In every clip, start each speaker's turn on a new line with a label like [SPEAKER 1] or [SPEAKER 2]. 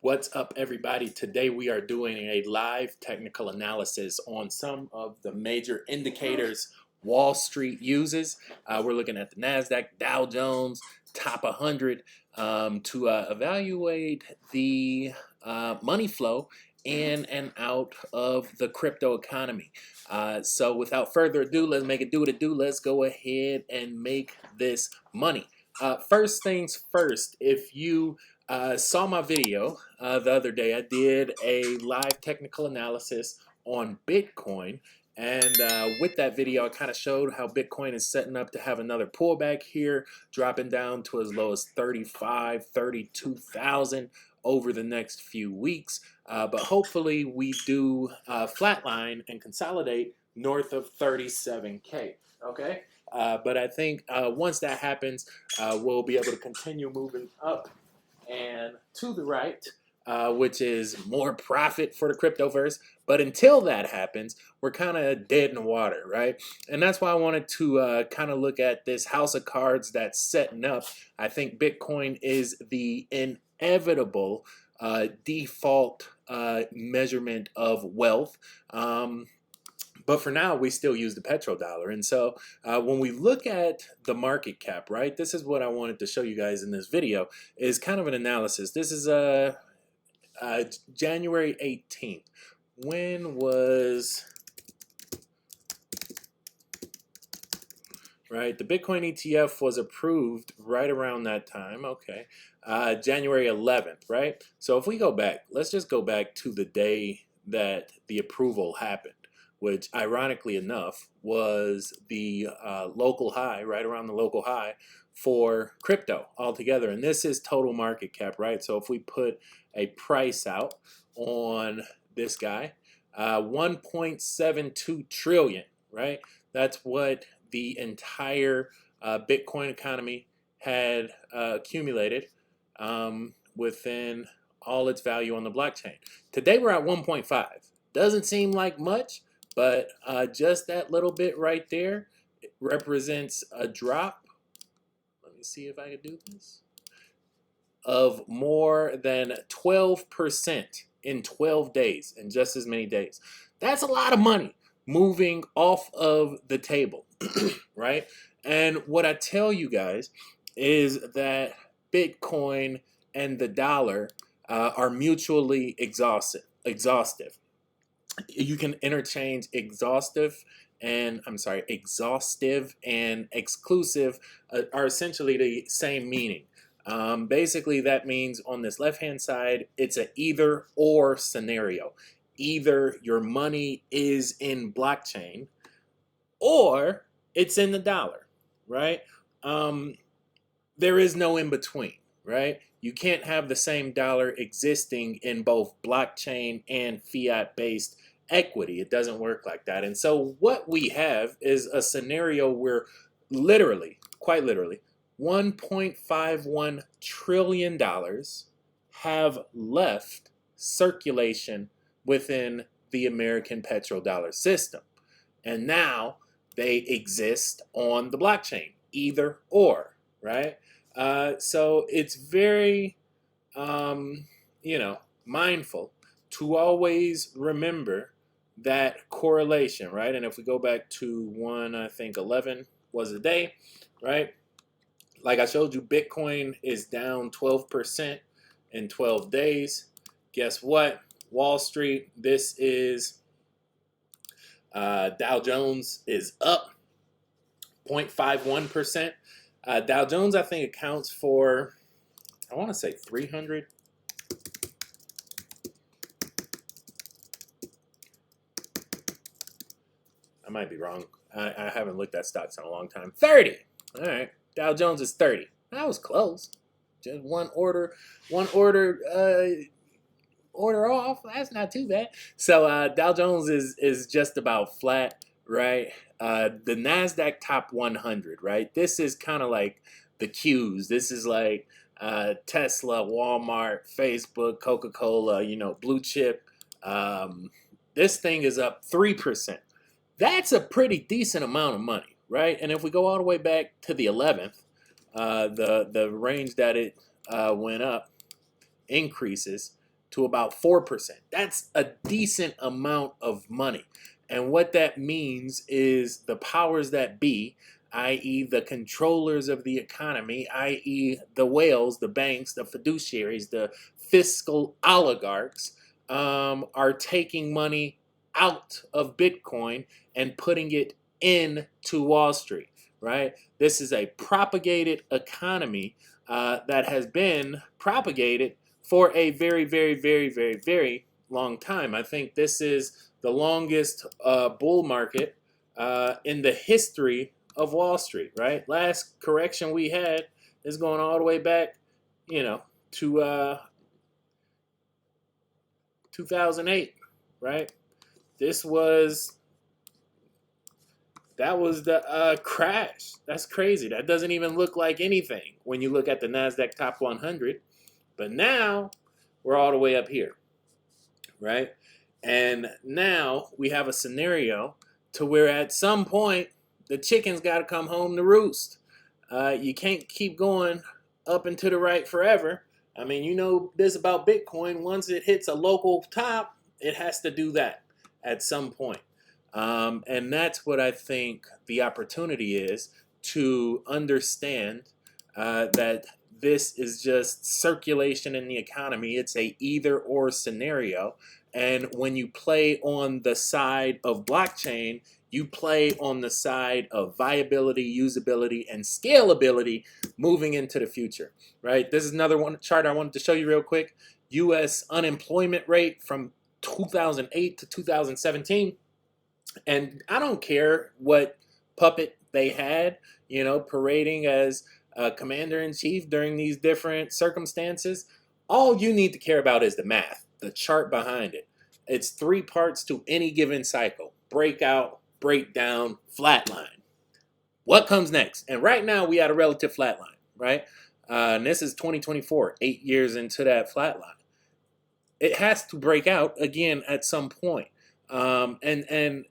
[SPEAKER 1] What's up, everybody? Today we are doing a live technical analysis on some of the major indicators Wall Street uses. We're looking at the NASDAQ, Dow Jones, top 100 to evaluate the money flow in and out of the crypto economy. So without further ado, let's make it do what it do. Let's go ahead and make this money. First things first, if you saw my video the other day, I did a live technical analysis on Bitcoin. And with that video, I kind of showed how Bitcoin is setting up to have another pullback here, dropping down to as low as 35, 32,000 over the next few weeks. But hopefully we do flatline and consolidate north of 37K. Okay. But I think once that happens, we'll be able to continue moving up and to the right, which is more profit for the cryptoverse. But until that happens, we're kind of dead in the water, right? And that's why I wanted to kind of look at this house of cards that's setting up. I think Bitcoin is the inevitable default measurement of wealth. But for now, we still use the petrodollar. And so when we look at the market cap, right, this is what I wanted to show you guys in this video, is kind of an analysis. This is January 18th. When was, right, the Bitcoin ETF was approved right around that time. Okay. January 11th, right? So if we go back, let's just go back to the day that the approval happened, which ironically enough was the local high, right around the local high for crypto altogether. And this is total market cap, right? So if we put a price out on this guy, 1.72 trillion, right? That's what the entire Bitcoin economy had accumulated within all its value on the blockchain. Today we're at 1.5. Doesn't seem like much, but just that little bit right there represents a drop. Let me see if I can do this. Of more than 12% in 12 days, in just as many days. That's a lot of money moving off of the table, right? And what I tell you guys is that Bitcoin and the dollar are mutually exhaustive. You can interchange exhaustive and exclusive are essentially the same meaning. Basically, that means on this left-hand side, it's an either or scenario. Either your money is in blockchain or it's in the dollar, right? There is no in between, right? You can't have the same dollar existing in both blockchain and fiat-based equity. It doesn't work like that. And so what we have is a scenario where literally, quite literally, $1.51 trillion have left circulation within the American petrodollar system. And now they exist on the blockchain, either or, right? So it's very, mindful to always remember that correlation, right? And if we go back to 11 was a day, right? Like I showed you, Bitcoin is down 12% in 12 days. Guess what? Wall Street, this is Dow Jones is up 0.51%. Dow Jones, I think, accounts for, I want to say 300. I might be wrong. I haven't looked at stocks in a long time. 30. All right. Dow Jones is 30. That was close. Just one order off. That's not too bad. So Dow Jones is just about flat, right? The NASDAQ top 100, right? This is kind of like the Qs. This is like Tesla, Walmart, Facebook, Coca-Cola, blue chip. This thing is up 3%. That's a pretty decent amount of money, right? And if we go all the way back to the 11th, the range that it went up increases to about 4%. That's a decent amount of money. And what that means is the powers that be, i.e. the controllers of the economy, i.e. the whales, the banks, the fiduciaries, the fiscal oligarchs, are taking money out of Bitcoin and putting it into Wall Street, right? This is a propagated economy that has been propagated for a very, very, very, very, very long time. I think this is the longest bull market in the history of Wall Street, right? Last correction we had is going all the way back, to 2008, right? That was the crash. That's crazy. That doesn't even look like anything when you look at the NASDAQ Top 100. But now we're all the way up here, right? And now we have a scenario to where at some point the chicken's got to come home to roost. You can't keep going up and to the right forever. I mean, you know this about Bitcoin. Once it hits a local top, it has to do that at some point. And that's what I think the opportunity is, to understand that this is just circulation in the economy. It's a either or scenario. And when you play on the side of blockchain, you play on the side of viability, usability, and scalability moving into the future, right? This is another one chart I wanted to show you real quick. U.S. unemployment rate from 2008 to 2017. And I don't care what puppet they had, parading as commander-in-chief during these different circumstances. All you need to care about is the math, the chart behind it. It's 3 parts to any given cycle: breakout, breakdown, flatline. What comes next? And right now we had a relative flatline, right? And this is 2024, 8 years into that flatline. It has to break out again at some point. And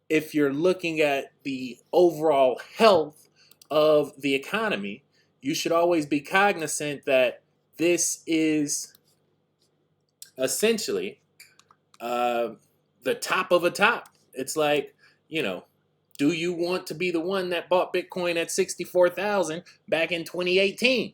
[SPEAKER 1] if you're looking at the overall health of the economy, you should always be cognizant that this is essentially the top of a top. It's like, do you want to be the one that bought Bitcoin at 64,000 back in 2018?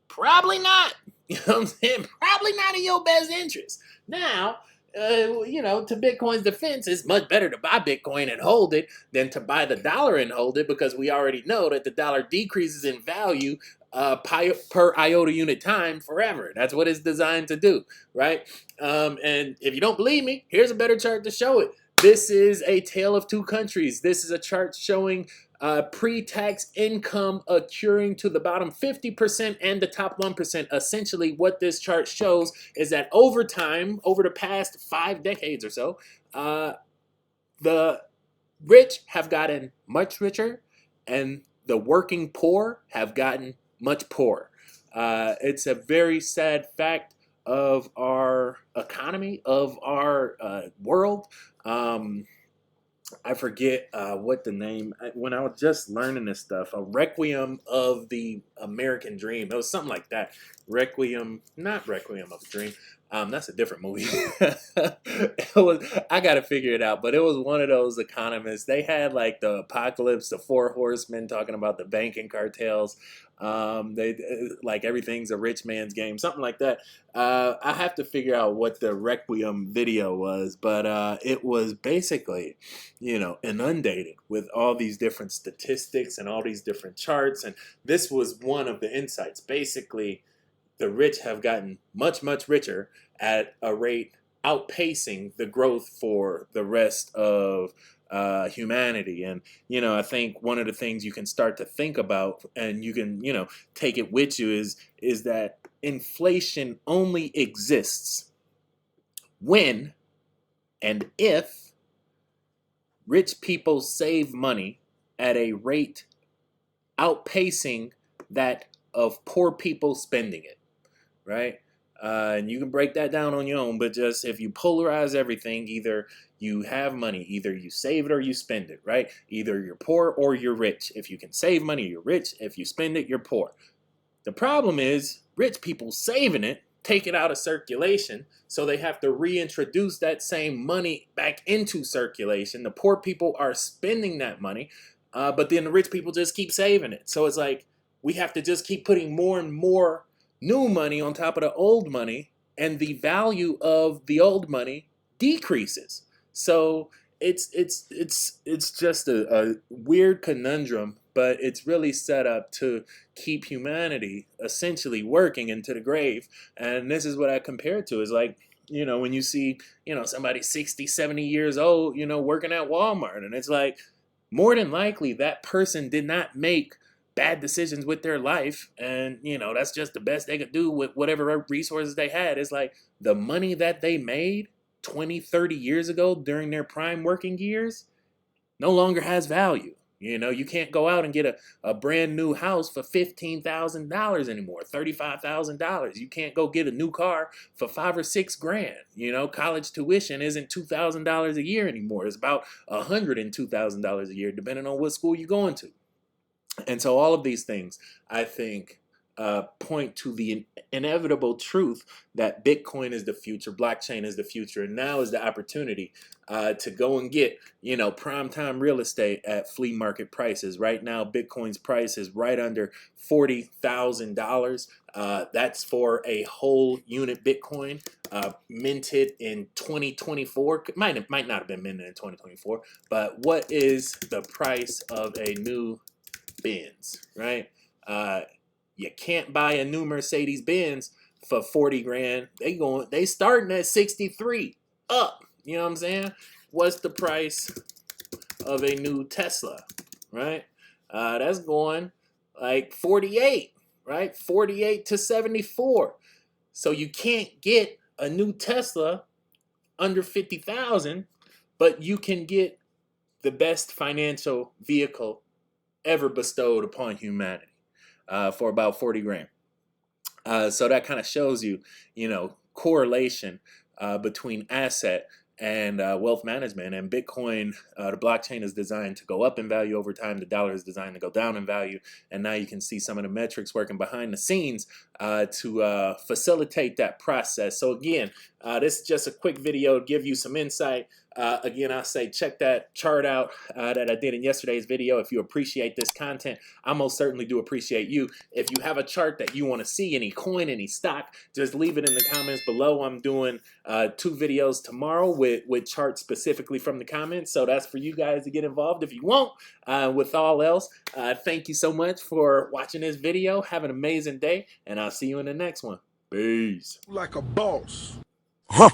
[SPEAKER 1] Probably not. You know what I'm saying? Probably not in your best interest. Now, to Bitcoin's defense, it's much better to buy Bitcoin and hold it than to buy the dollar and hold it, because we already know that the dollar decreases in value per iota unit time forever. That's what it's designed to do, right? And if you don't believe me, here's a better chart to show it. This is a tale of two countries. This is a chart showing pre-tax income accruing to the bottom 50% and the top 1%. Essentially, what this chart shows is that over time, over the past 5 decades or so, the rich have gotten much richer and the working poor have gotten much poorer. It's a very sad fact of our economy, of our world. I forget what the name, when I was just learning this stuff, a Requiem of the American Dream. It was something like that. Not Requiem of a Dream. That's a different movie. I got to figure it out, but it was one of those economists. They had like the apocalypse, the 4 horsemen talking about the banking cartels. They like everything's a rich man's game, something like that. I have to figure out what the Requiem video was, but it was basically, inundated with all these different statistics and all these different charts. And this was one of the insights. Basically, the rich have gotten much, much richer at a rate outpacing the growth for the rest of humanity. And, I think one of the things you can start to think about, and you can, take it with you, is that inflation only exists when and if rich people save money at a rate outpacing that of poor people spending it, right? And you can break that down on your own, but just if you polarize everything, either you have money, either you save it or you spend it, right? Either you're poor or you're rich. If you can save money, you're rich. If you spend it, you're poor. The problem is rich people saving it take it out of circulation. So they have to reintroduce that same money back into circulation. The poor people are spending that money, but then the rich people just keep saving it. So it's like we have to just keep putting more and more new money on top of the old money, and the value of the old money decreases. So it's just a weird conundrum, but it's really set up to keep humanity essentially working into the grave. And this is what I compare it to, is like, when you see, somebody 60, 70 years old, working at Walmart, and it's like, more than likely that person did not make bad decisions with their life, and that's just the best they could do with whatever resources they had. It's like the money that they made 20, 30 years ago during their prime working years no longer has value. You can't go out and get a brand new house for $15,000 anymore, $35,000. You can't go get a new car for $5 or $6 grand. College tuition isn't $2,000 a year anymore. It's about $102,000 a year, depending on what school you're going to. And so all of these things, I think, point to the inevitable truth that Bitcoin is the future, blockchain is the future, and now is the opportunity to go and get, prime time real estate at flea market prices. Right now, Bitcoin's price is right under $40,000. That's for a whole unit Bitcoin, minted in 2024. Might not have been minted in 2024, but what is the price of a new Benz, right? You can't buy a new Mercedes Benz for 40 grand. They starting at 63 up. You know what I'm saying? What's the price of a new Tesla, right? That's going like 48, right? 48 to 74. So you can't get a new Tesla under 50,000, but you can get the best financial vehicle ever bestowed upon humanity for about 40 grand. So that kind of shows you, correlation between asset and wealth management. And Bitcoin, the blockchain is designed to go up in value over time. The dollar is designed to go down in value. And now you can see some of the metrics working behind the scenes to facilitate that process. So again, this is just a quick video to give you some insight. Again, I say check that chart out that I did in yesterday's video. If you appreciate this content, I most certainly do appreciate you. If you have a chart that you want to see, any coin, any stock, just leave it in the comments below. I'm doing 2 videos tomorrow with charts specifically from the comments. So that's for you guys to get involved if you want. With all else, thank you so much for watching this video. Have an amazing day, and I'll see you in the next one. Peace.
[SPEAKER 2] Like a boss. Huh?